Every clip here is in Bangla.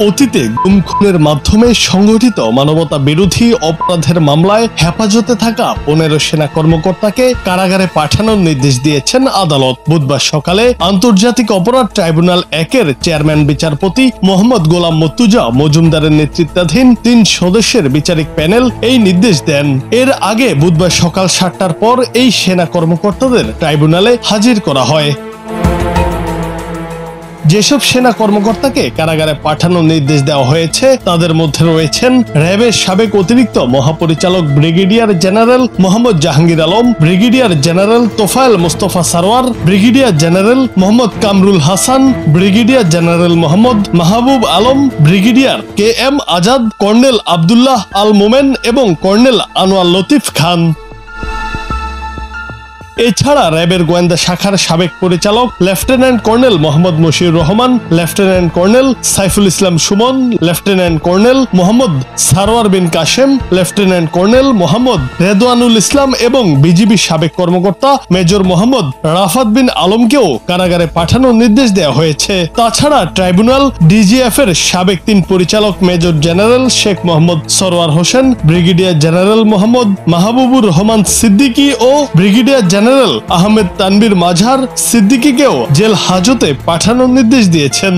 অতীতে গুম খুনের মাধ্যমে সংগঠিত মানবতা বিরোধী অপরাধের মামলায় হেফাজতে থাকা 15 সেনা কর্মকর্তাকে কারাগারে পাঠানোর নির্দেশ দিয়েছেন আদালত। বুধবার সকালে আন্তর্জাতিক অপরাধ ট্রাইব্যুনাল 1-এর চেয়ারম্যান বিচারপতি মোহাম্মদ গোলাম মর্তুজা মজুমদারের নেতৃত্বাধীন 3 সদস্যের বিচারিক প্যানেল এই নির্দেশ দেন। এর আগে বুধবার সকাল 7টার পর এই সেনা কর্মকর্তাদের ট্রাইব্যুনালে হাজির করা হয়। যেসব সেনা কর্মকর্তাকে কারাগারে পাঠানোর নির্দেশ দেওয়া হয়েছে তাদের মধ্যে রয়েছেন র্যাবের সাবেক অতিরিক্ত মহাপরিচালক brigadier general Mohammad Jahangir Alam, brigadier general Tofayel Mostafa Sarwar, brigadier general Mohammad Kamrul Hasan, brigadier general Mohammad Mahbub Alam, brigadier KM Azad, colonel Abdullah Al Momen এবং কর্নেল আনোয়ার লতিফ খান। এছাড়া র্যাবের গোয়েন্দা শাখার সাবেক পরিচালক lieutenant colonel Mohammad Mashiur Rahman, lieutenant colonel Saiful Islam Sumon, lieutenant colonel Mohammad Sarwar bin Kashem, lieutenant colonel Mohammad Redwanul Islam এবং বিজিবি সাবেক কর্মকর্তা মেজর মোহাম্মদ রাফাত বিন আলমকেও কারাগারে পাঠানোর নির্দেশ দেওয়া হয়েছে। তাছাড়া ট্রাইব্যুনাল DGF এর সাবেক 3 পরিচালক major general Sheikh Mohammad Sarwar Hossain, brigadier general Mohammad Mahbubur Rahman Siddiqui ও ব্রিগেডিয়ার জেনারেল আহমেদ তানবীর মাঝার সিদ্দিকীকেও জেল হাজতে পাঠানোর নির্দেশ দিয়েছেন।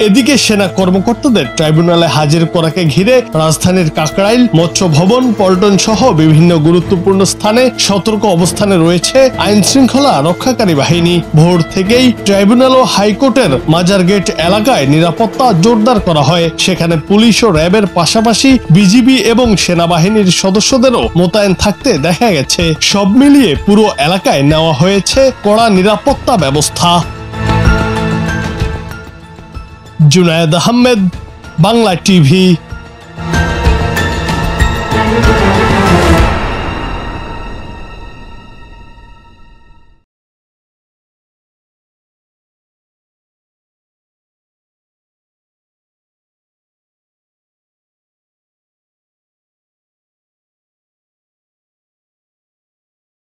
এদিকে সেনা কর্মকর্তাদের ট্রাইব্যুনালে হাজির করাকে ঘিরে রাজধানীর কাকরাইল, মৎস্য ভবন, পল্টন সহ বিভিন্ন গুরুত্বপূর্ণ স্থানে সতর্ক অবস্থানে রয়েছে আইন শৃঙ্খলা রক্ষাকারী বাহিনী। ভোর থেকেই ট্রাইব্যুনাল ও হাইকোর্টের মাজার গেট এলাকায় নিরাপত্তা জোরদার করা হয়। সেখানে পুলিশ ও র্যাবের পাশাপাশি বিজিবি এবং সেনাবাহিনীর সদস্যদেরও মোতায়েন থাকতে দেখা গেছে। সব মিলিয়ে পুরো এলাকায় নেওয়া হয়েছে কড়া নিরাপত্তা ব্যবস্থা। জুনায়েদ আহমেদ, বাংলা টিভি।